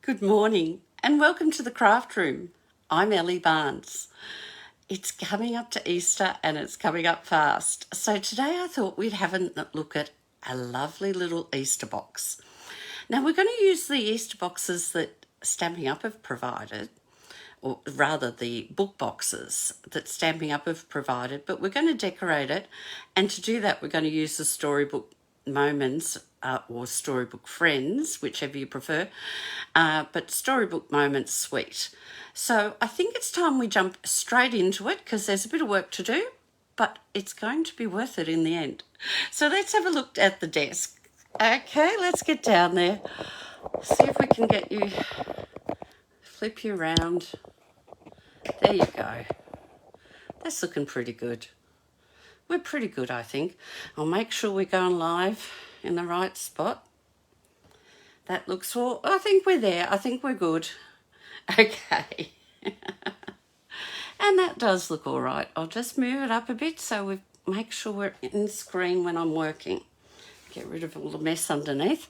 Good morning and welcome to the craft room. I'm Ellie Barnes. It's coming up to Easter and it's coming up fast. So today I thought we'd have a look at a lovely little Easter box. Now we're going to use the Easter boxes that Stamping Up have provided, or rather the book boxes that Stamping Up have provided, but we're going to decorate it, and to do that we're going to use the Storybook Moments or Storybook Friends, whichever you prefer, but Storybook Moments Suite. So I think it's time we jump straight into it because there's a bit of work to do, but it's going to be worth it in the end. So let's have a look at the desk. Okay, let's get down there. See if we can get you, flip you around. There you go. That's looking pretty good. We're pretty good, I think. I'll make sure we're going live in the right spot. That looks all, I think we're there. I think we're good. Okay. And that does look all right. I'll just move it up a bit so we make sure we're in screen when I'm working. Get rid of all the mess underneath.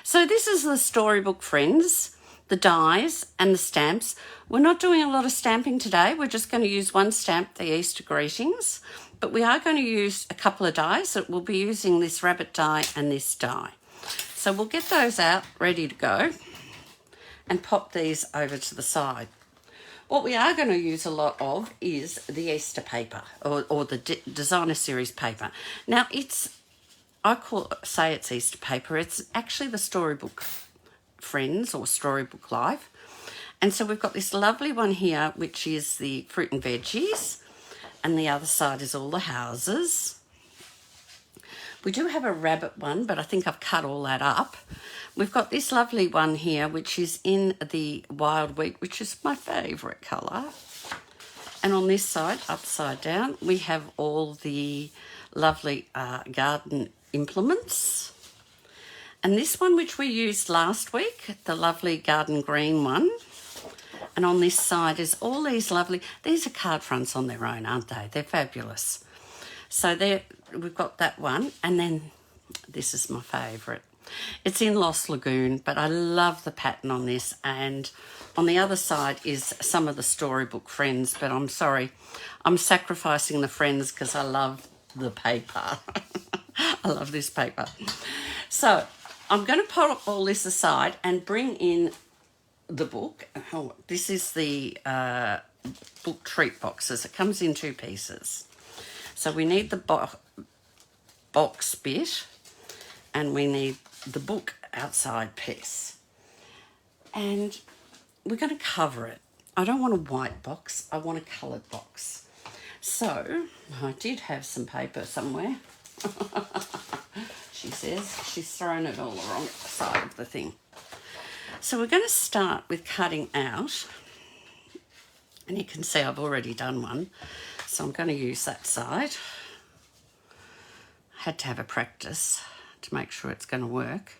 So this is the Storybook Friends, the dies and the stamps. We're not doing a lot of stamping today. We're just going to use one stamp, the Easter greetings, but we are going to use a couple of dies. So we'll be using this rabbit die and this die. So we'll get those out ready to go and pop these over to the side. What we are going to use a lot of is the Easter paper or the designer series paper. Now say it's Easter paper. It's actually the Storybook Friends or Storybook Life. And so we've got this lovely one here, which is the fruit and veggies. And the other side is all the houses. We do have a rabbit one, but I think I've cut all that up. We've got this lovely one here, which is in the wild wheat, which is my favourite colour. And on this side, upside down, we have all the lovely garden implements. And this one, which we used last week, the lovely garden green one. And on this side is all these lovely, these are card fronts on their own, aren't they? They're fabulous. So we've got that one. And then this is my favourite. It's in Lost Lagoon, but I love the pattern on this. And on the other side is some of the Storybook Friends, but I'm sorry, I'm sacrificing the Friends because I love the paper. I love this paper. So I'm going to put all this aside and bring in the book. Oh, this is the book treat boxes. It comes in two pieces. So we need the box bit and we need the book outside piece. And we're going to cover it. I don't want a white box. I want a coloured box. So I did have some paper somewhere. She says she's thrown it all the wrong side of the thing. So we're going to start with cutting out, and you can see I've already done one, so I'm going to use that side. I had to have a practice to make sure it's going to work.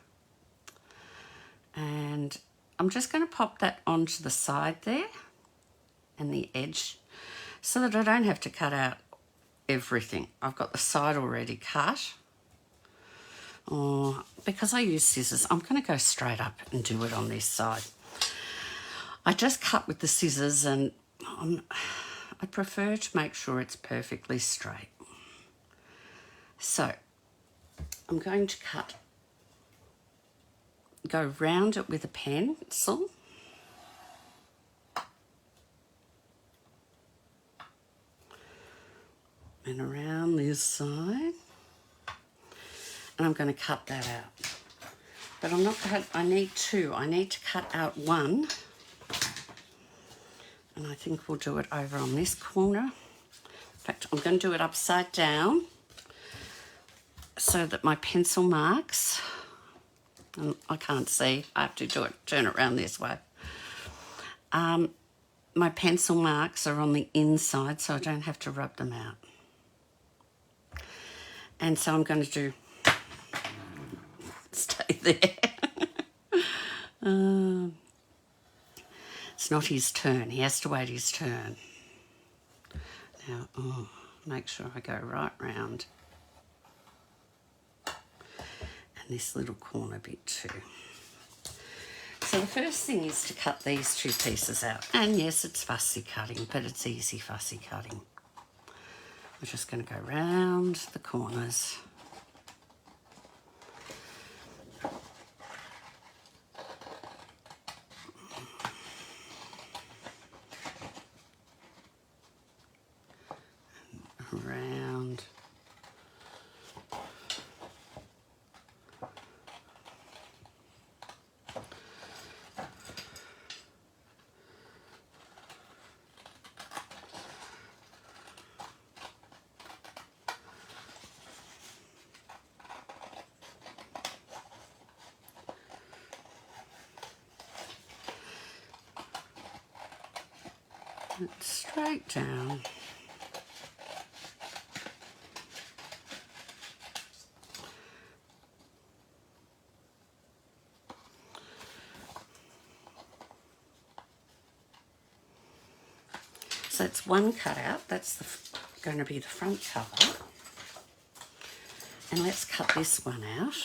And I'm just going to pop that onto the side there and the edge so that I don't have to cut out everything. I've got the side already cut. Or because I use scissors, I'm going to go straight up and do it on this side. I just cut with the scissors and I prefer to make sure it's perfectly straight. So I'm going to go round it with a pencil. And around this side. And I'm going to cut that out. But I'm not going to, I need two. I need to cut out one. And I think we'll do it over on this corner. In fact, I'm going to do it upside down so that my pencil marks, and I can't see, I have to turn it around this way. My pencil marks are on the inside so I don't have to rub them out. And so I'm going to do, stay there. It's not his turn. He has to wait his turn. Now, make sure I go right round. And this little corner bit too. So the first thing is to cut these two pieces out. And yes, it's fussy cutting, but it's easy fussy cutting. We're just going to go round the corners. Around. It's straight down. So it's one cut out. That's going to be the front cover. And let's cut this one out.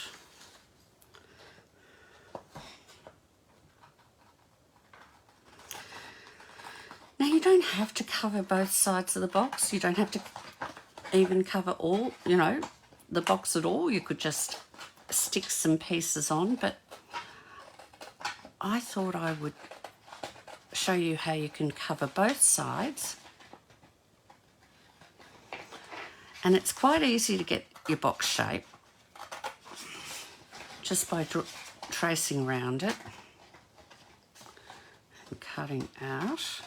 Now you don't have to cover both sides of the box. You don't have to even cover all, the box at all. You could just stick some pieces on, but I thought I would show you how you can cover both sides. And it's quite easy to get your box shape just by tracing around it and cutting out.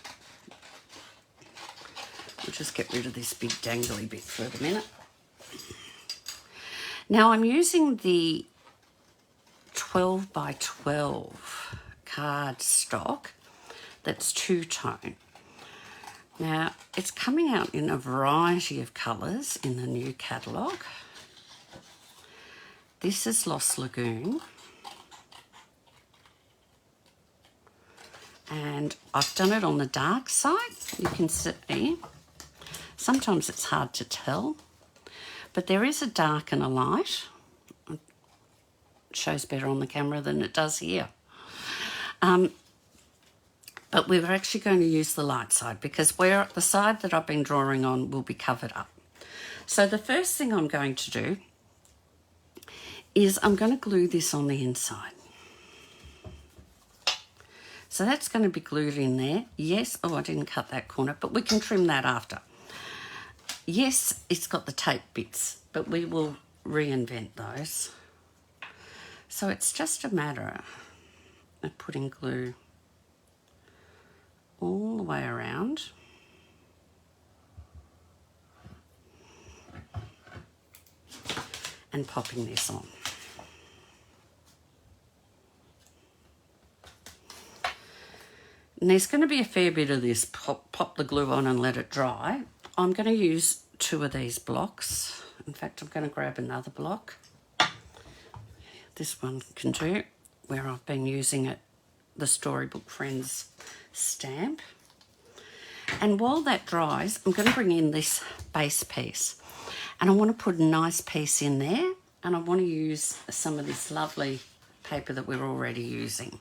We'll just get rid of this big dangly bit for a minute. Now I'm using the 12 by 12 card stock that's two-tone. Now it's coming out in a variety of colours in the new catalogue. This is Lost Lagoon. And I've done it on the dark side. You can see, sometimes it's hard to tell, but there is a dark and a light. It shows better on the camera than it does here. But we're actually going to use the light side because the side that I've been drawing on will be covered up. So the first thing I'm going to do is I'm going to glue this on the inside. So that's going to be glued in there. Yes, oh, I didn't cut that corner, but we can trim that after. Yes, it's got the tape bits, but we will reinvent those. So it's just a matter of putting glue all the way around. And popping this on. And there's going to be a fair bit of this. Pop the glue on and let it dry. I'm going to use 2 of these blocks. In fact, I'm going to grab another block. This one can do, where I've been using it, the Storybook Friends stamp. And while that dries, I'm going to bring in this base piece. And I want to put a nice piece in there. And I want to use some of this lovely paper that we're already using.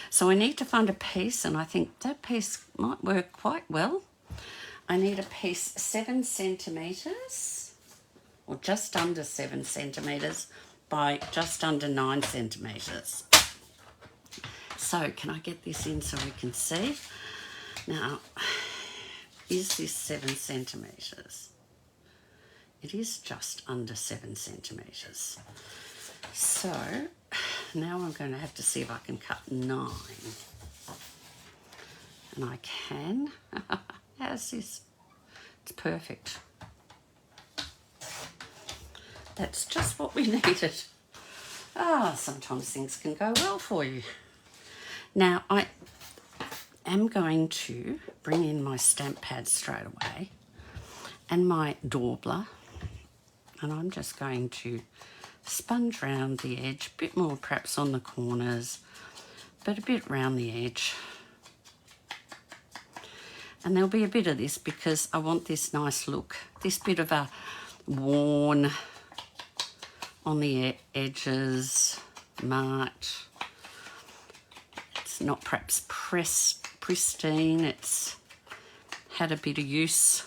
So I need to find a piece, and I think that piece might work quite well. I need a piece 7 centimetres, or just under 7 centimetres by just under 9 centimetres. So can I get this in so we can see? Now, is this 7 centimetres? It is just under 7 centimetres. So now I'm going to have to see if I can cut 9. And I can. How's this? It's perfect. That's just what we needed. Sometimes things can go well for you. Now I am going to bring in my stamp pad straight away and my daubler, and I'm just going to sponge round the edge, a bit more perhaps on the corners, but a bit round the edge. And there'll be a bit of this because I want this nice look, this bit of a worn on the edges, marked. It's not perhaps pristine. It's had a bit of use.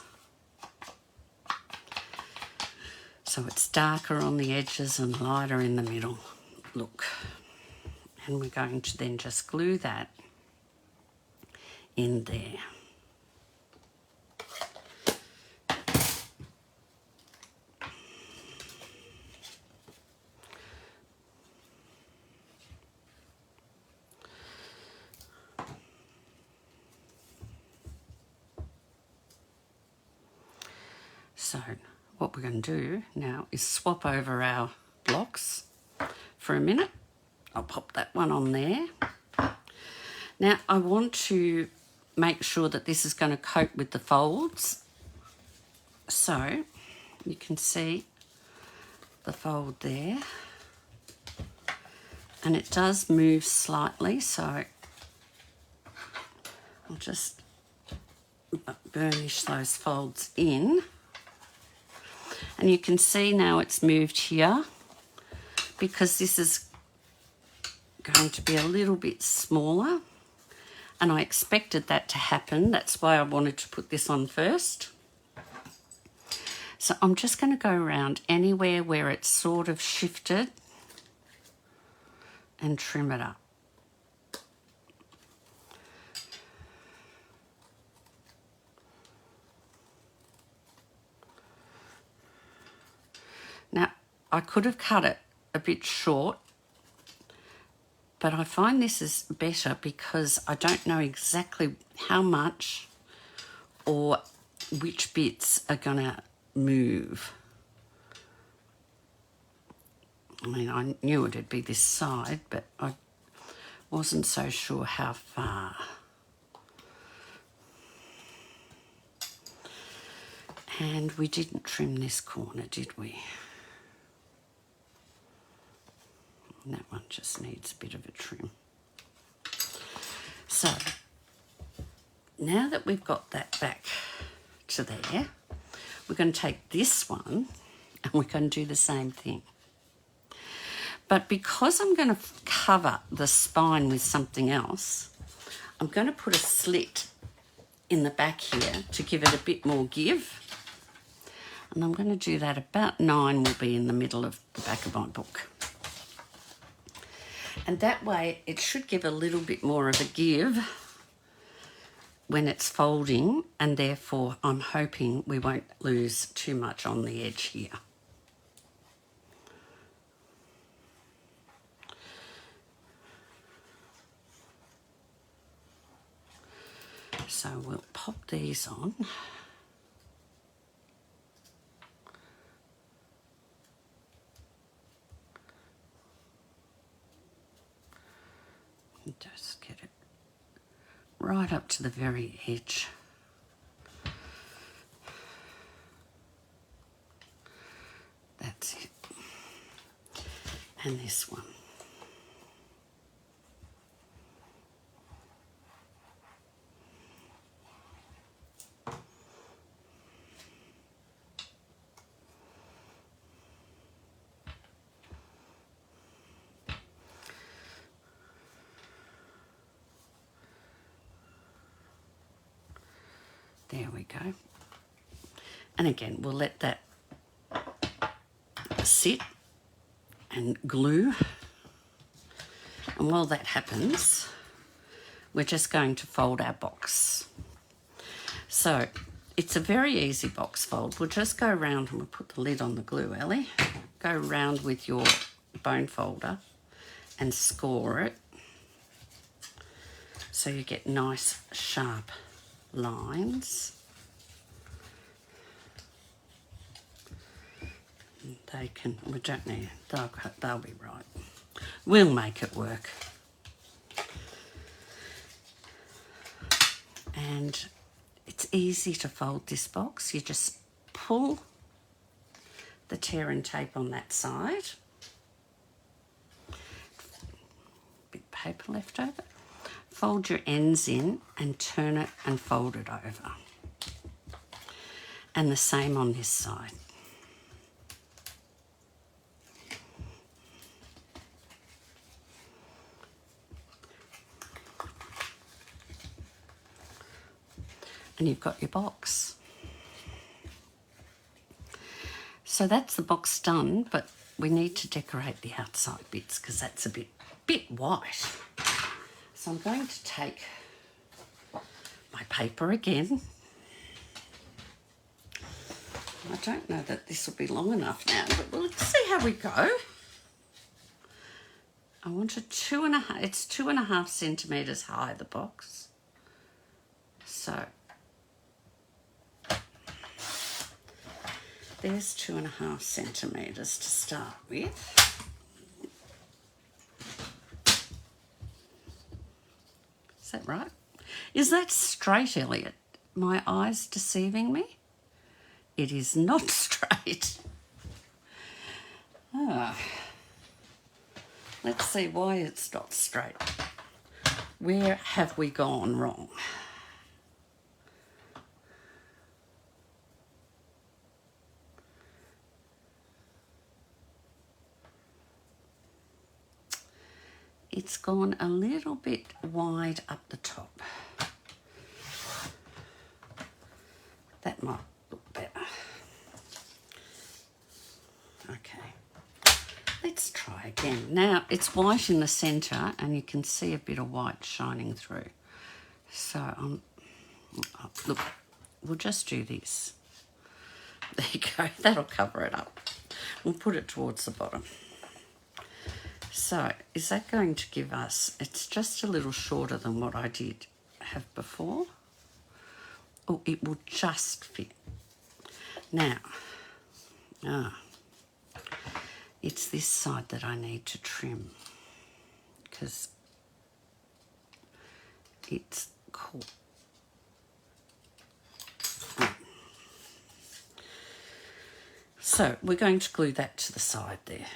So it's darker on the edges and lighter in the middle. Look. And we're going to then just glue that in there. So what we're going to do now is swap over our blocks for a minute. I'll pop that one on there. Now I want to make sure that this is going to cope with the folds. So you can see the fold there. And it does move slightly, so I'll just burnish those folds in. And you can see now it's moved here because this is going to be a little bit smaller, and I expected that to happen. That's why I wanted to put this on first. So I'm just going to go around anywhere where it's sort of shifted and trim it up. Now, I could have cut it a bit short, but I find this is better because I don't know exactly how much or which bits are going to move. I mean, I knew it'd be this side, but I wasn't so sure how far. And we didn't trim this corner, did we? And that one just needs a bit of a trim. So, now that we've got that back to there, we're going to take this one and we're going to do the same thing. But because I'm going to cover the spine with something else, I'm going to put a slit in the back here to give it a bit more give. And I'm going to do that about 9 will be in the middle of the back of my book. And that way it should give a little bit more of a give when it's folding, and therefore I'm hoping we won't lose too much on the edge here. So we'll pop these on. And just get it right up to the very edge. That's it. And this one. There we go. And again, we'll let that sit and glue. And while that happens, we're just going to fold our box. So it's a very easy box fold. We'll just go around and we'll put the lid on the glue, Ellie. Go around with your bone folder and score it so you get nice sharp lines. They can, we don't need, they'll be right. We'll make it work. And it's easy to fold this box. You just pull the tear and tape on that side. Bit of paper left over. Fold your ends in and turn it and fold it over. And the same on this side. And you've got your box. So that's the box done, but we need to decorate the outside bits because that's a bit white. So I'm going to take my paper again. I don't know that this will be long enough now, but let's see how we go. I want a 2.5, it's 2.5 centimetres high, the box. So there's 2.5 centimetres to start with. Is that right? Is that straight, Elliot? My eyes deceiving me? It is not straight. Let's see why it's not straight. Where have we gone wrong? It's gone a little bit wide up the top. That might look better. Okay, let's try again. Now it's white in the centre and you can see a bit of white shining through. So look, we'll just do this. There you go, that'll cover it up. We'll put it towards the bottom. So is that going to give us, it's just a little shorter than what I did have before. Oh, it will just fit. Now, it's this side that I need to trim because it's cool. So we're going to glue that to the side there.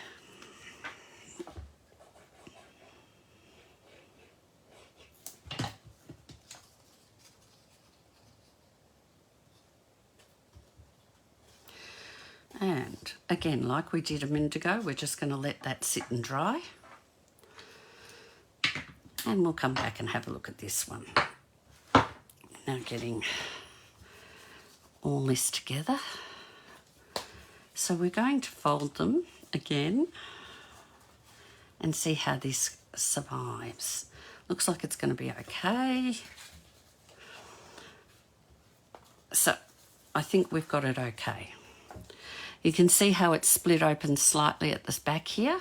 And again, like we did a minute ago, we're just going to let that sit and dry. And we'll come back and have a look at this one. Now getting all this together. So we're going to fold them again and see how this survives. Looks like it's going to be okay. So I think we've got it okay. You can see how it's split open slightly at the back here,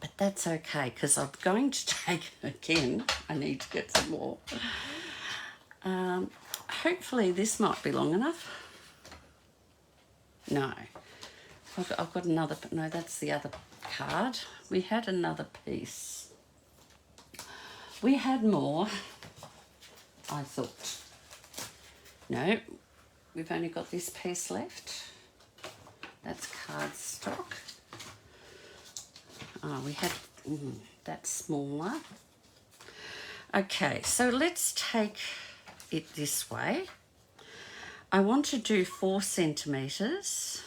but that's okay because I'm going to take, again, I need to get some more. Hopefully this might be long enough. No, I've got another, no, that's the other card. We had another piece. We had more, I thought. No, we've only got this piece left. That's cardstock. Oh, we had that smaller. Okay, so let's take it this way. I want to do 4 centimetres.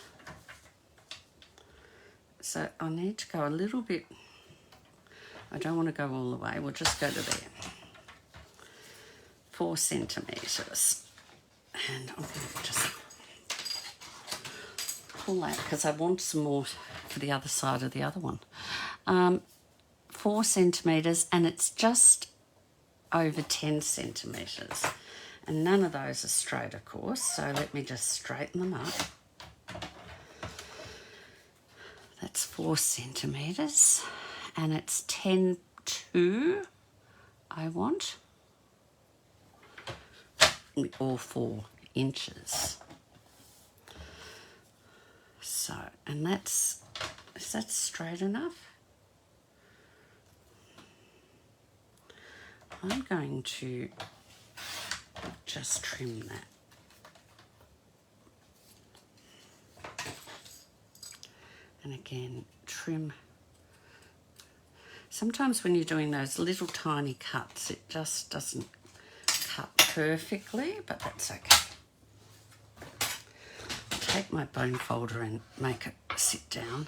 So I need to go a little bit. I don't want to go all the way. We'll just go to there. 4 centimetres. And I'm going to just pull that because I want some more for the other side of the other one. 4 centimetres, and it's just over 10 centimetres. And none of those are straight, of course, so let me just straighten them up. That's 4 centimetres, and it's 10.2 I want, or 4 inches. So, and is that straight enough? I'm going to just trim that. And again, trim. Sometimes when you're doing those little tiny cuts, it just doesn't cut perfectly, but that's okay. I'll take my bone folder and make it sit down.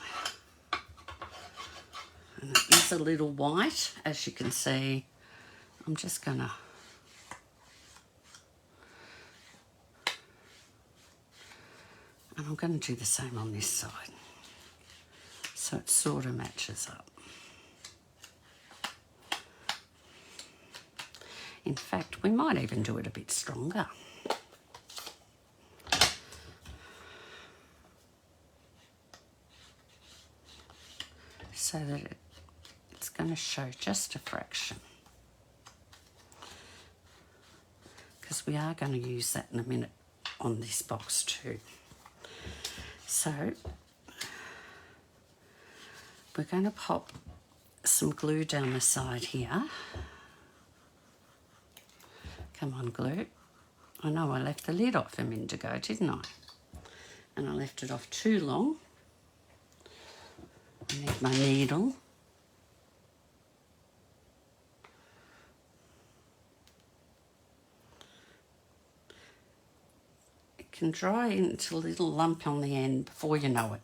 And it is a little white, as you can see. I'm just gonna I'm going to do the same on this side, so it sort of matches up. In fact, we might even do it a bit stronger. So that it's going to show just a fraction. Because we are going to use that in a minute on this box too. So we're going to pop some glue down the side here. Come on, glue. I know I left the lid off a minute ago, didn't I? And I left it off too long. I need my needle. It can dry into a little lump on the end before you know it.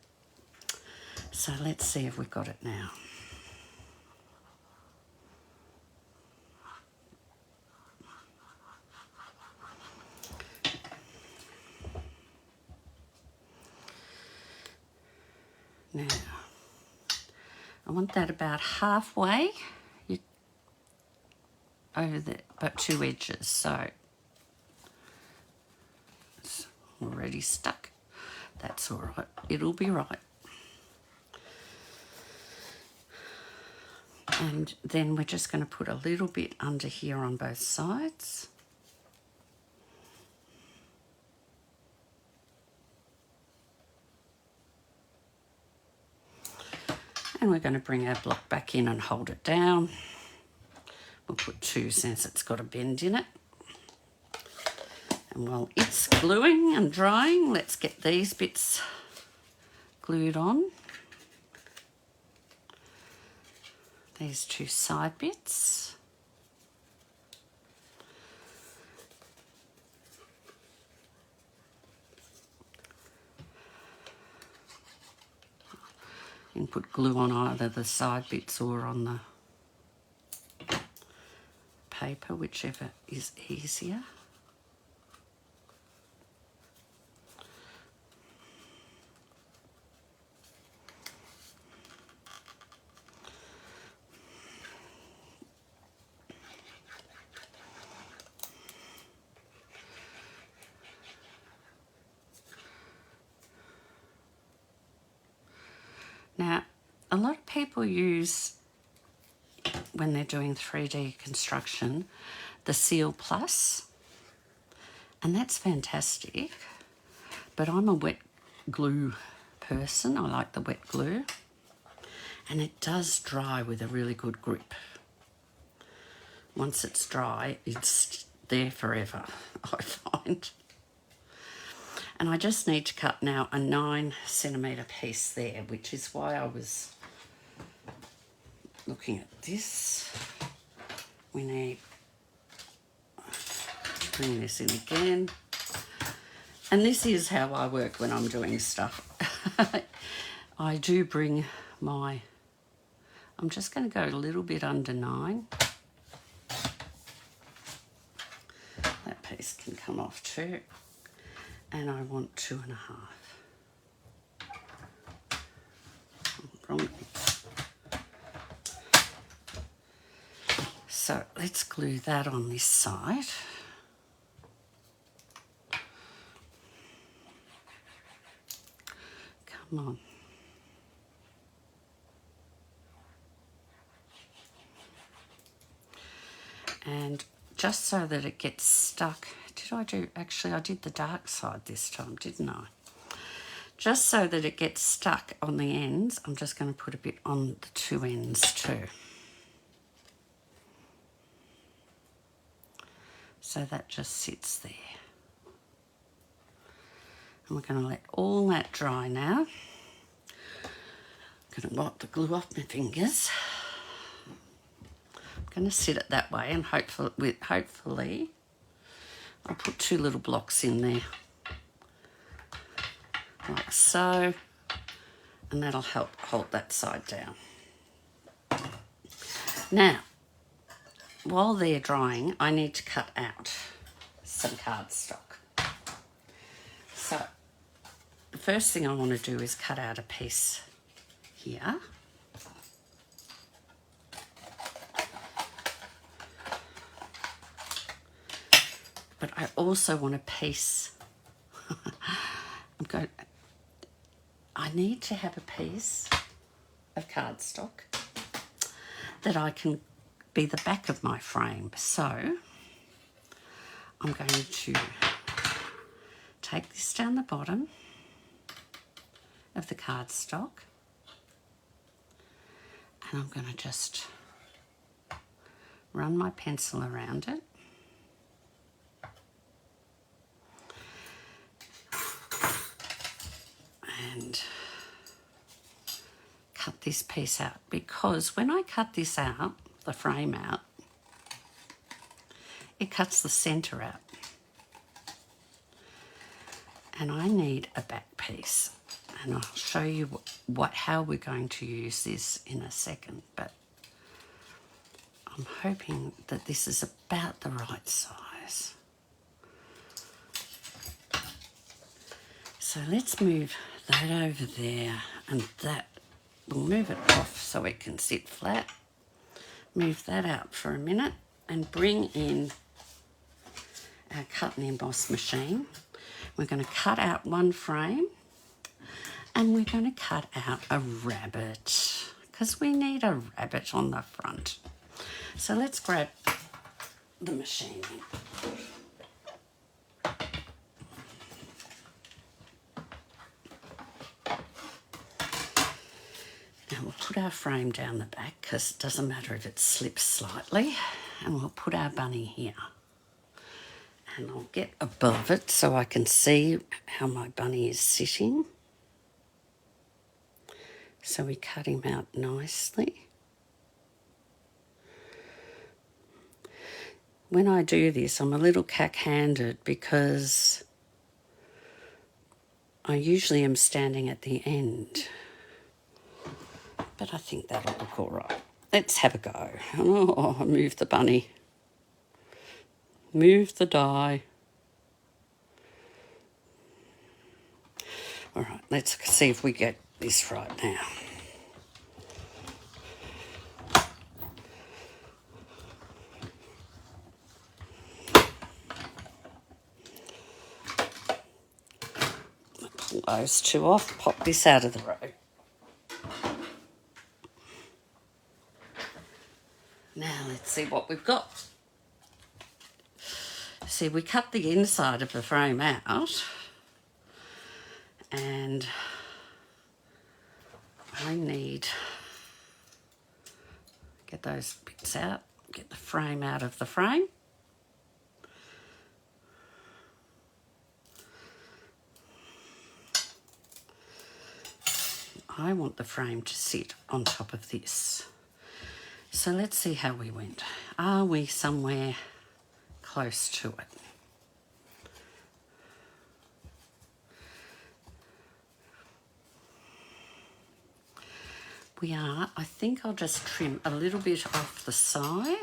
So let's see if we've got it now. Now, I want that about halfway over the two edges, so it's already stuck. That's all right, it'll be right. And then we're just going to put a little bit under here on both sides. And we're going to bring our block back in and hold it down. We'll put 2 since it's got a bend in it. And while it's gluing and drying, let's get these bits glued on. These 2 side bits. You can put glue on either the side bits or on the paper, whichever is easier. Now, a lot of people use, when they're doing 3D construction, the Seal Plus, and that's fantastic, but I'm a wet glue person. I like the wet glue, and it does dry with a really good grip. Once it's dry, it's there forever, I find. And I just need to cut now a 9cm piece there, which is why I was looking at this. We need to bring this in again. And this is how I work when I'm doing stuff. I do bring my, I'm just going to go a little bit under 9. That piece can come off too. And I want 2.5. Wrong. So let's glue that on this side. Come on. And just so that it gets stuck, actually I did the dark side this time, didn't I? Just so that it gets stuck on the ends, I'm just going to put a bit on the 2 ends too. So that just sits there. And we're going to let all that dry now. I'm going to wipe the glue off my fingers. I'm going to sit it that way, and hopefully I'll put 2 little blocks in there, like so, and that'll help hold that side down. Now, while they're drying, I need to cut out some cardstock. So, the first thing I want to do is cut out a piece here. But I also want a piece. I need to have a piece of cardstock that I can be the back of my frame. So I'm going to take this down the bottom of the cardstock, and I'm going to just run my pencil around it. And cut this piece out, because when I cut this out, the frame out, it cuts the centre out. And I need a back piece. And I'll show you how we're going to use this in a second. But I'm hoping that this is about the right size. So let's move that over there, and that, we'll move it off so it can sit flat. Move that out for a minute and bring in our cut and emboss machine. We're going to cut out one frame, and we're going to cut out a rabbit, because we need a rabbit on the front. So let's grab the machine. Now we'll put our frame down the back, because it doesn't matter if it slips slightly, and we'll put our bunny here. And I'll get above it so I can see how my bunny is sitting. So we cut him out nicely. When I do this, I'm a little cack-handed because I usually am standing at the end. But I think that'll look all right. Let's have a go. Oh, I moved the bunny. Move the die. All right, let's see if we get this right now. Pull those two off, pop this out of the road. Now let's see what we've got. See, we cut the inside of the frame out, and I need, get those bits out, get the frame out of the frame. I want the frame to sit on top of this. So let's see how we went. Are we somewhere close to it? We are. I think I'll just trim a little bit off the side.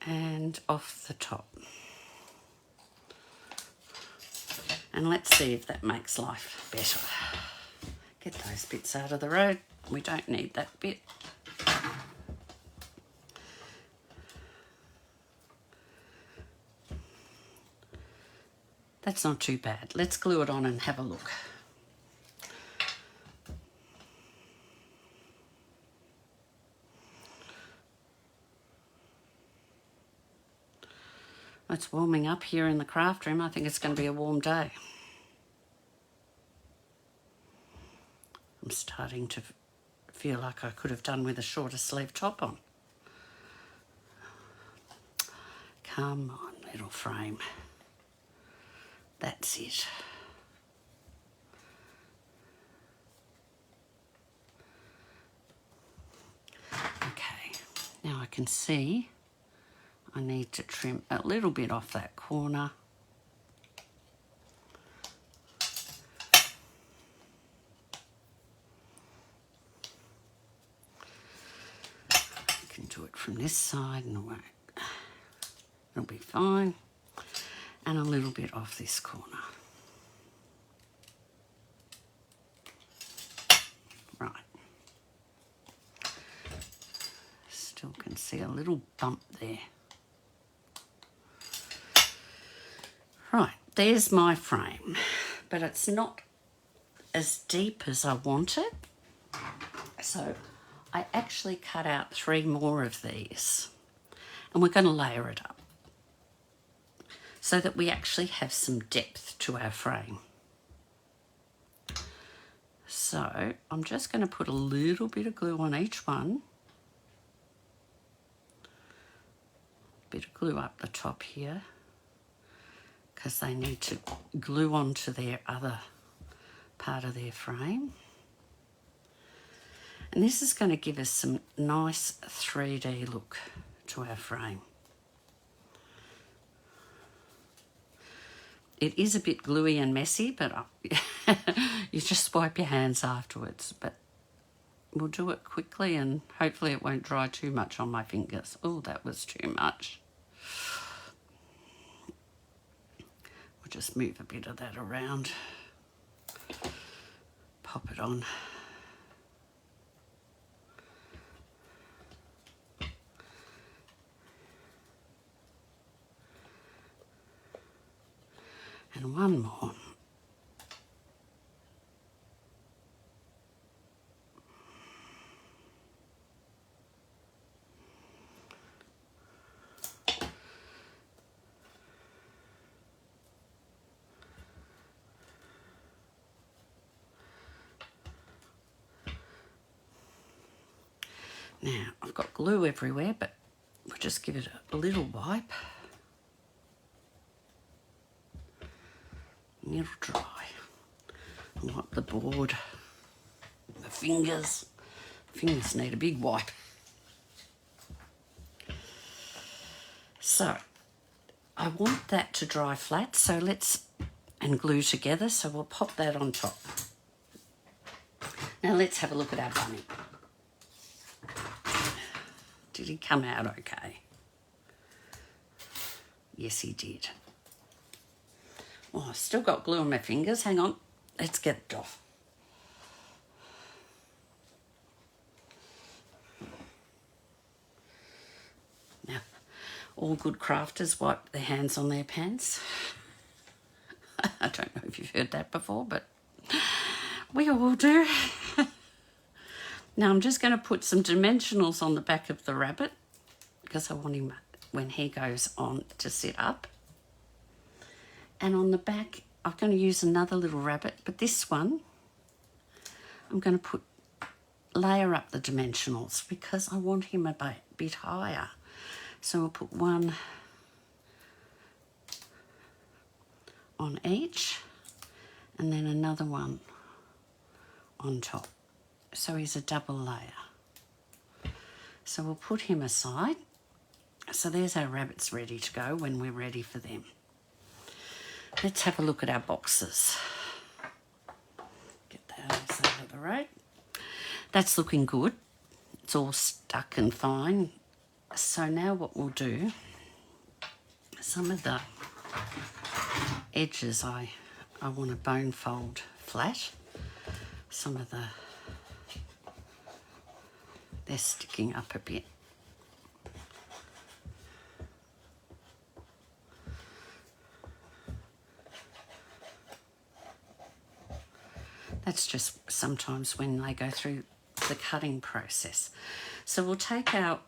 And off the top. And let's see if that makes life better. Get those bits out of the road. We don't need that bit. That's not too bad. Let's glue it on and have a look. It's warming up here in the craft room. I think it's going to be a warm day. I'm starting to feel like I could have done with a shorter sleeve top on. Come on, little frame. That's it. Okay, now I can see I need to trim a little bit off that corner. from this side and it'll be fine. And a little bit off this corner. Right. Still can see a little bump there. Right, there's my frame, but it's not as deep as I want it. So I actually cut out 3 more of these, and we're going to layer it up so that we actually have some depth to our frame. So I'm just going to put a little bit of glue on each one. Bit of glue up the top here, because they need to glue onto their other part of their frame. And this is going to give us some nice 3D look to our frame. It is a bit gluey and messy, but you just wipe your hands afterwards. But we'll do it quickly and hopefully it won't dry too much on my fingers. Oh, that was too much. We'll just move a bit of that around. Pop it on. And one more. Now, I've got glue everywhere, but we'll just give it a little wipe. And it'll dry. And wipe the board. The fingers. Fingers need a big wipe. So, I want that to dry flat, so and glue together, so we'll pop that on top. Now let's have a look at our bunny. Did he come out okay? Yes, he did. Oh, I've still got glue on my fingers. Hang on. Let's get it off. Now, all good crafters wipe their hands on their pans. I don't know if you've heard that before, but we all do. Now I'm just going to put some dimensionals on the back of the rabbit because I want him, when he goes on, to sit up. And on the back, I'm going to use another little rabbit, but this one, I'm going to layer up the dimensionals because I want him a bit higher. So we'll put one on each and then another one on top. So he's a double layer. So we'll put him aside. So there's our rabbits ready to go when we're ready for them. Let's have a look at our boxes. Get those out of the road. That's looking good. It's all stuck and fine. So now what we'll do, some of the edges I want to bone fold flat. Some of they're sticking up a bit. That's just sometimes when they go through the cutting process. So we'll take our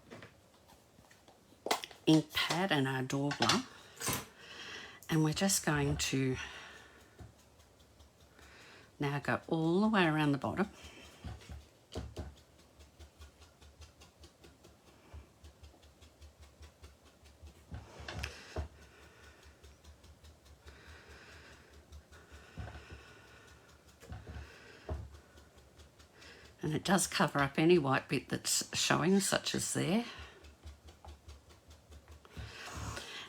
ink pad and our daubler and we're just going to now go all the way around the bottom. And it does cover up any white bit that's showing, such as there.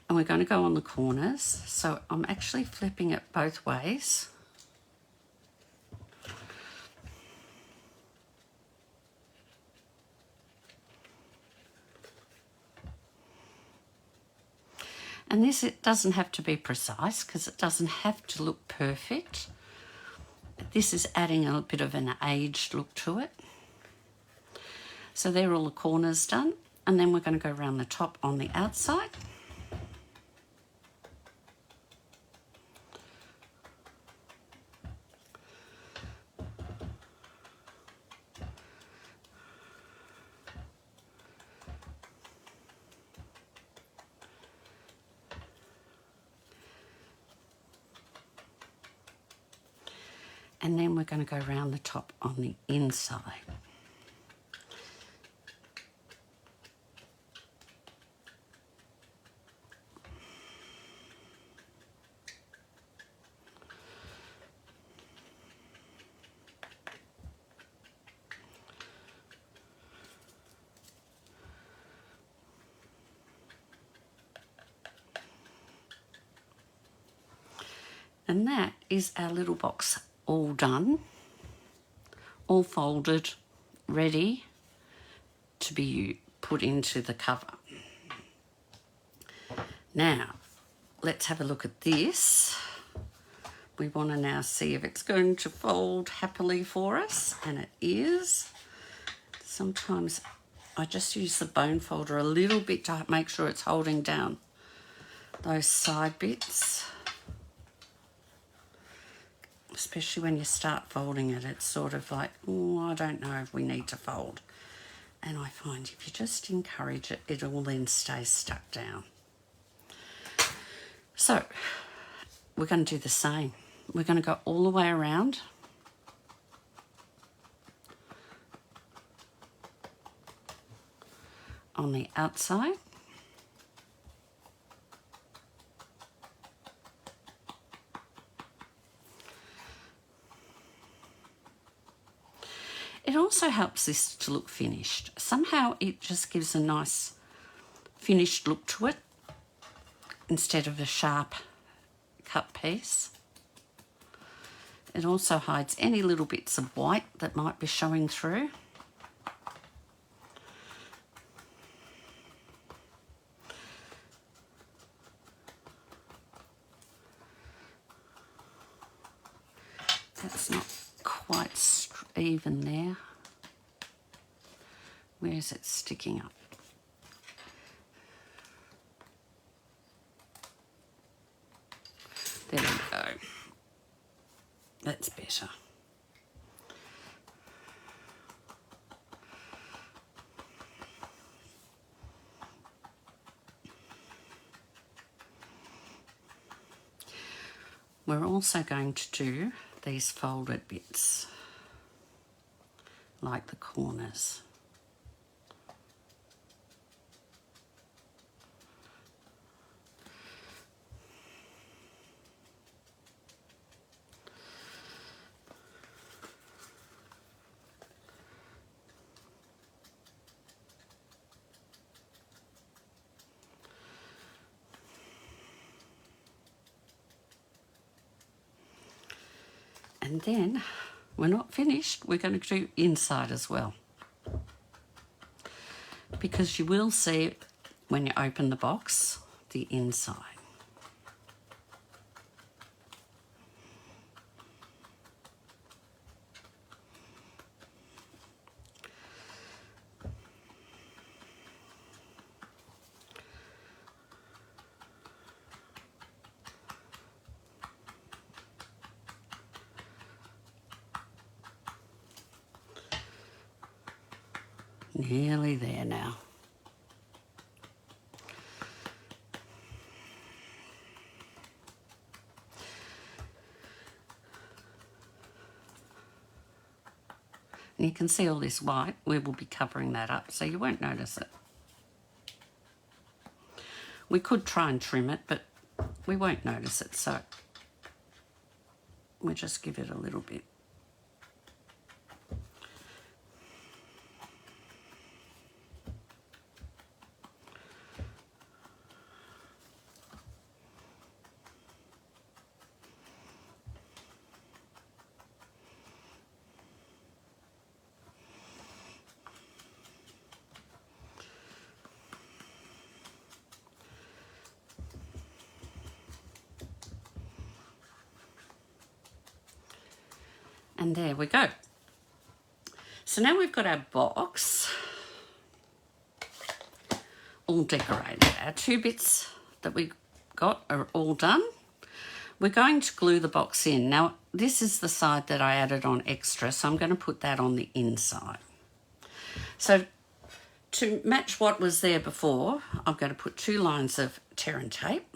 And we're going to go on the corners. So I'm actually flipping it both ways. And this, it doesn't have to be precise because it doesn't have to look perfect. This is adding a bit of an aged look to it. So there are all the corners done. And then we're going to go around the top on the outside. And then we're going to go around the top on the inside. And that is our little box all done, all folded, ready to be put into the cover. Now, let's have a look at this. We want to now see if it's going to fold happily for us, and it is. Sometimes I just use the bone folder a little bit to make sure it's holding down those side bits. Especially when you start folding it, it's sort of like, oh, I don't know if we need to fold. And I find if you just encourage it, it will then stay stuck down. So we're going to do the same. We're going to go all the way around. On the outside. It also helps this to look finished. Somehow it just gives a nice finished look to it instead of a sharp cut piece. It also hides any little bits of white that might be showing through. That's not quite even there. Where is it sticking up? There we go. That's better. We're also going to do these folded bits, like the corners. And then we're not finished, we're going to do inside as well. Because you will see when you open the box, the inside. Nearly there now. And you can see all this white, we will be covering that up so you won't notice it. We could try and trim it, but we won't notice it, so we'll just give it a little bit. And there we go. So now we've got our box all decorated. Our 2 bits that we got are all done. We're going to glue the box in. Now, this is the side that I added on extra, so I'm going to put that on the inside. So to match what was there before, I'm going to put 2 lines of tear and tape.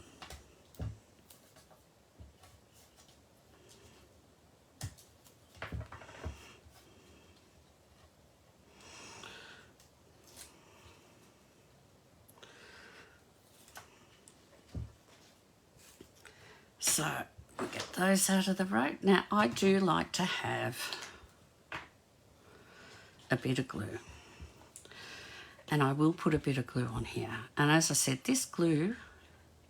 So we'll get those out of the road. Now, I do like to have a bit of glue. And I will put a bit of glue on here. And as I said, this glue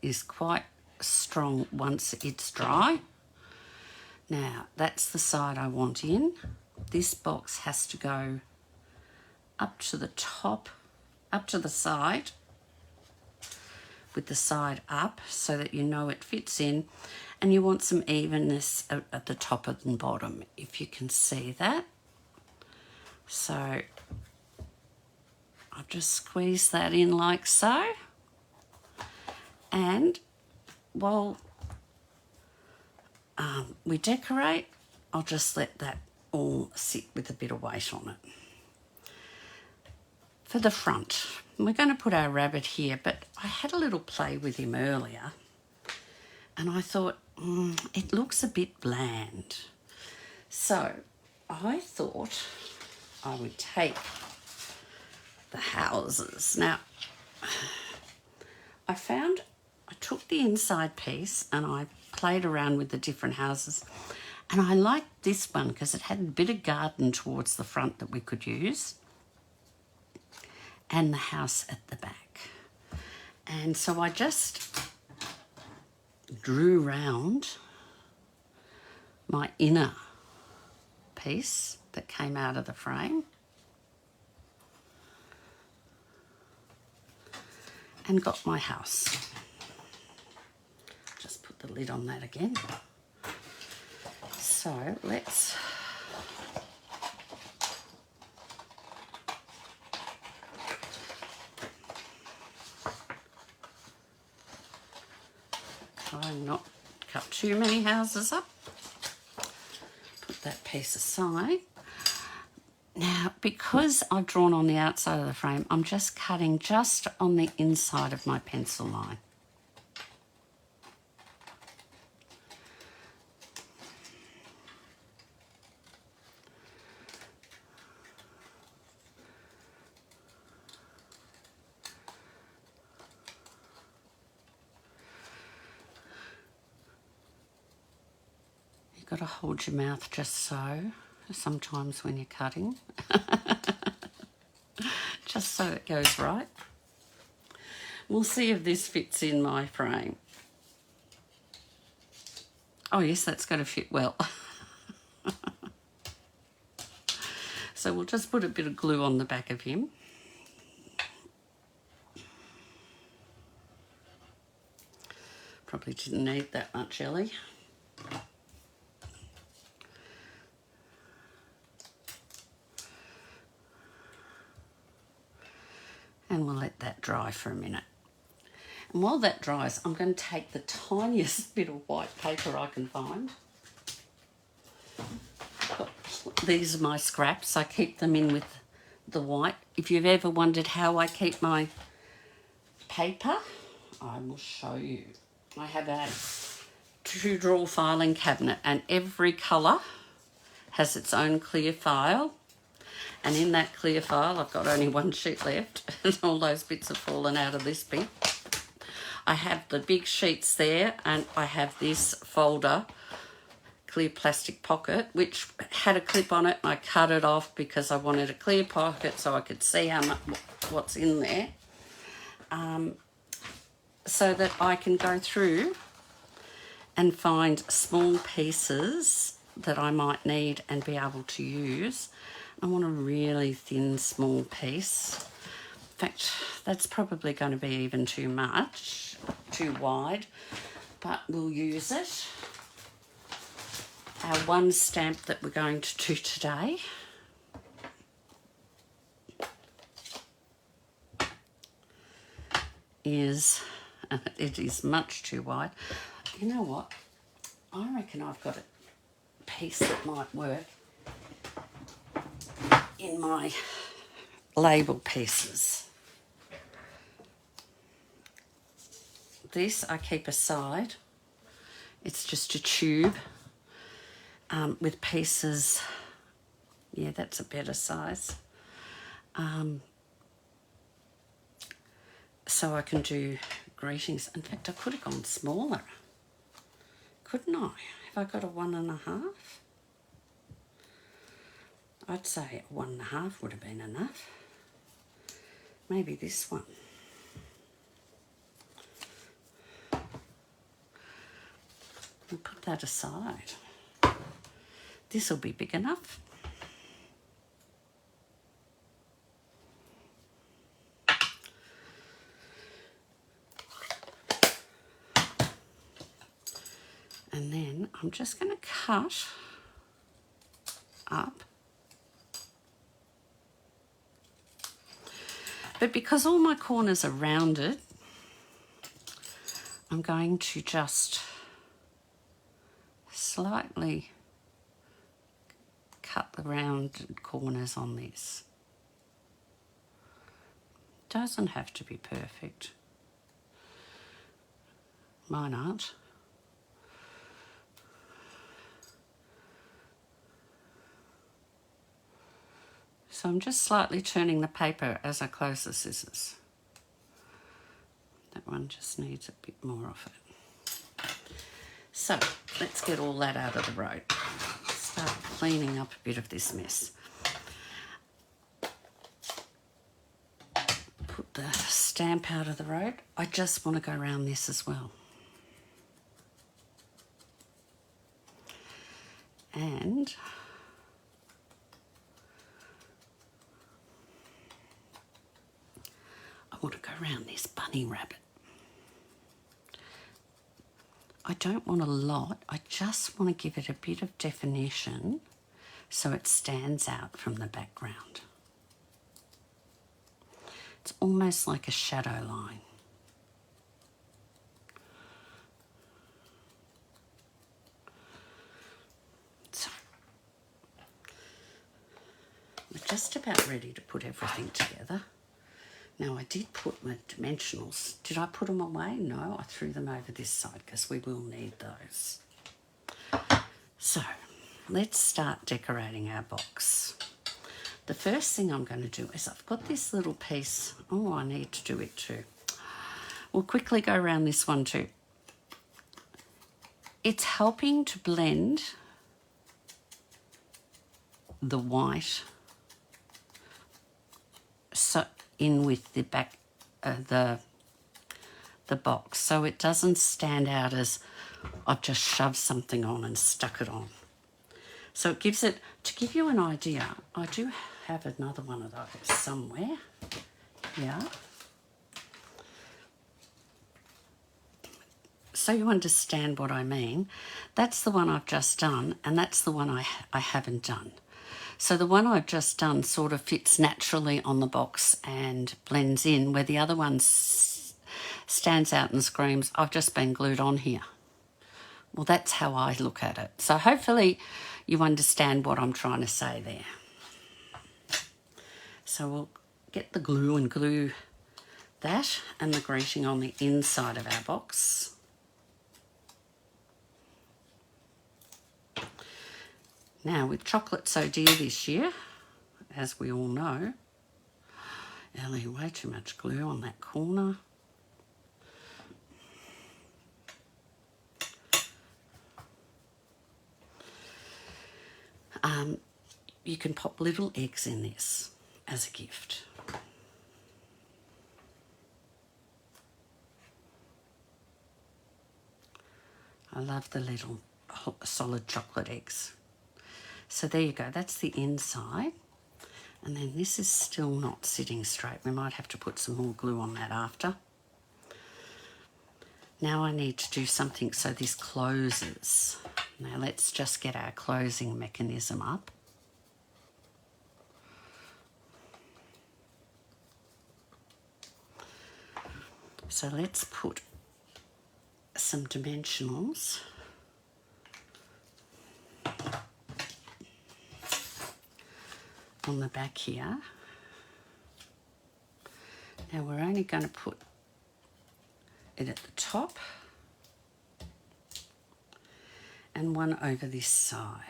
is quite strong once it's dry. Now, that's the side I want in. This box has to go up to the top, up to the side, with the side up so that you know it fits in, and you want some evenness at the top and bottom, if you can see that. So I'll just squeeze that in like so, and while we decorate, I'll just let that all sit with a bit of weight on it. For the front, we're going to put our rabbit here, but I had a little play with him earlier and I thought, it looks a bit bland. So I thought I would take the houses. Now, I took the inside piece and I played around with the different houses, and I liked this one because it had a bit of garden towards the front that we could use, and the house at the back. And so I just drew round my inner piece that came out of the frame and got my house. Just put the lid on that again. So let's try and not cut too many houses up. Put that piece aside. Now, because I've drawn on the outside of the frame, I'm just cutting just on the inside of my pencil line. You've got to hold your mouth just so, sometimes when you're cutting. Just so it goes right. We'll see if this fits in my frame. Oh yes, that's going to fit well. So we'll just put a bit of glue on the back of him. Probably didn't need that much, Ellie. And we'll let that dry for a minute. And while that dries, I'm going to take the tiniest bit of white paper I can find. These are my scraps. I keep them in with the white. If you've ever wondered how I keep my paper, I will show you. I have a 2-drawer filing cabinet, and every colour has its own clear file. And in that clear file, I've got only 1 sheet left, and all those bits have fallen out of this bit. I have the big sheets there, and I have this folder, clear plastic pocket, which had a clip on it, and I cut it off because I wanted a clear pocket so I could see how much, what's in there, so that I can go through and find small pieces that I might need and be able to use. I want a really thin, small piece. In fact, that's probably going to be even too much, too wide, but we'll use it. our one stamp that we're going to do today is, it is much too wide. You know what? I reckon I've got a piece that might work in my label pieces. This I keep aside. It's just a tube with pieces. Yeah, that's a better size. So I can do greetings. In fact, I could have gone smaller, couldn't I? Have I got a 1.5? I'd say 1.5 would have been enough. Maybe this one. We'll put that aside. This will be big enough. And then I'm just going to cut up. But because all my corners are rounded, I'm going to just slightly cut the rounded corners on this. Doesn't have to be perfect. Mine aren't. So I'm just slightly turning the paper as I close the scissors. That one just needs a bit more of it. So let's get all that out of the road. Start cleaning up a bit of this mess. Put the stamp out of the road. I just want to go around this as well. And I want to go around this bunny rabbit. I don't want a lot, I just want to give it a bit of definition so it stands out from the background. It's almost like a shadow line. So, we're just about ready to put everything together. Now, I did put my dimensionals. Did I put them away? No, I threw them over this side because we will need those. So, let's start decorating our box. The first thing I'm going to do is I've got this little piece. Oh, I need to do it too. We'll quickly go around this one too. It's helping to blend the white in with the back the box, so it doesn't stand out as I've just shoved something on and stuck it on. So it gives it, to give you an idea, I do have another one of those somewhere. Yeah. So you understand what I mean. That's the one I've just done, and that's the one I haven't done. So the one I've just done sort of fits naturally on the box and blends in, where the other one stands out and screams, I've just been glued on here. Well, that's how I look at it. So hopefully you understand what I'm trying to say there. So we'll get the glue and glue that and the greeting on the inside of our box. Now, with chocolate so dear this year, as we all know, Ellie, way too much glue on that corner. You can pop little eggs in this as a gift. I love the little solid chocolate eggs. So there you go, that's the inside. And then this is still not sitting straight. We might have to put some more glue on that after. Now I need to do something so this closes. Now let's just get our closing mechanism up. So let's put some dimensionals on the back here. Now we're only going to put it at the top and one over this side.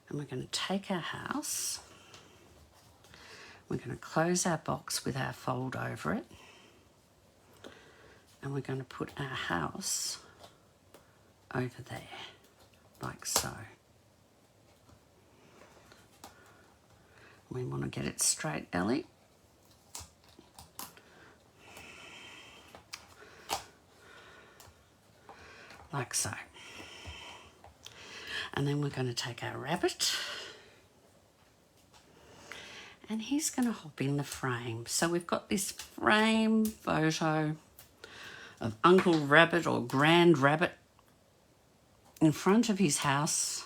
And we're going to take our house, we're going to close our box with our fold over it, and we're going to put our house over there, like so. We want to get it straight, Ellie. Like so. And then we're going to take our rabbit and he's going to hop in the frame. So we've got this frame photo of Uncle Rabbit or Grand Rabbit in front of his house.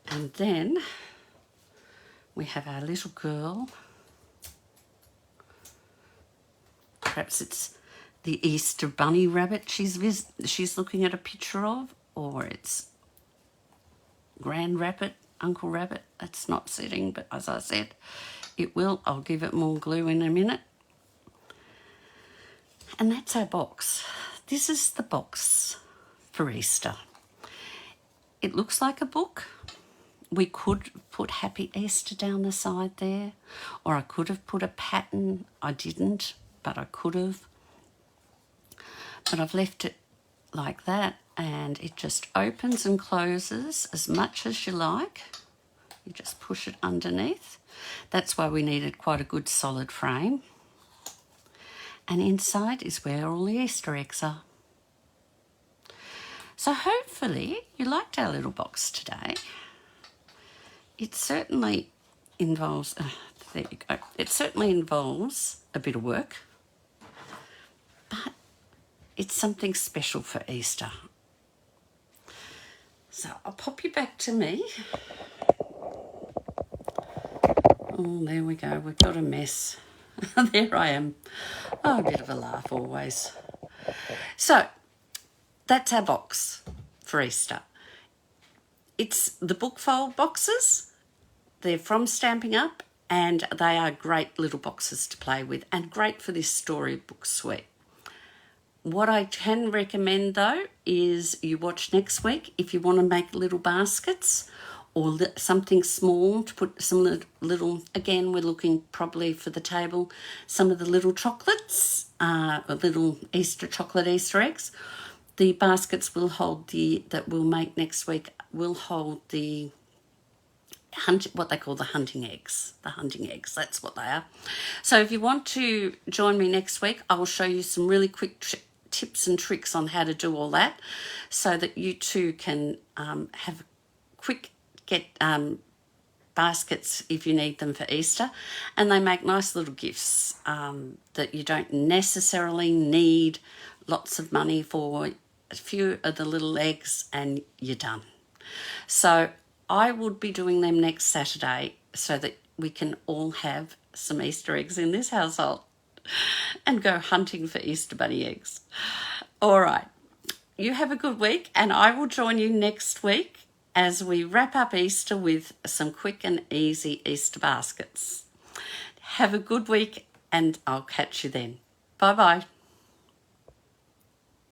And then we have our little girl. Perhaps it's the Easter Bunny rabbit she's looking at a picture of, or it's Grand Rabbit, Uncle Rabbit. That's not sitting, but as I said, it will. I'll give it more glue in a minute. And that's our box. This is the box for Easter. It looks like a book. We could put Happy Easter down the side there, or I could have put a pattern. I didn't, but I could have. But I've left it like that, and it just opens and closes as much as you like. You just push it underneath. That's why we needed quite a good solid frame. And inside is where all the Easter eggs are. So hopefully you liked our little box today. It certainly involves, there you go, it certainly involves a bit of work, but it's something special for Easter. So I'll pop you back to me. Oh, there we go, we've got a mess. There I am. Oh, a bit of a laugh always. So that's our box for Easter. It's the book fold boxes. They're from Stamping Up, and they are great little boxes to play with and great for this storybook suite. What I can recommend though is you watch next week if you want to make little baskets or something small to put some little, again, we're looking probably for the table, some of the little chocolates, little Easter chocolate Easter eggs. The baskets will hold that we'll make next week will hold the what they call the hunting eggs. The hunting eggs, that's what they are. So if you want to join me next week, I will show you some really quick tips and tricks on how to do all that so that you too can have get baskets if you need them for Easter, and they make nice little gifts that you don't necessarily need lots of money for. A few of the little eggs and you're done. So I would be doing them next Saturday so that we can all have some Easter eggs in this household and go hunting for Easter bunny eggs. All right, you have a good week, and I will join you next week as we wrap up Easter with some quick and easy Easter baskets. Have a good week, and I'll catch you then. Bye-bye.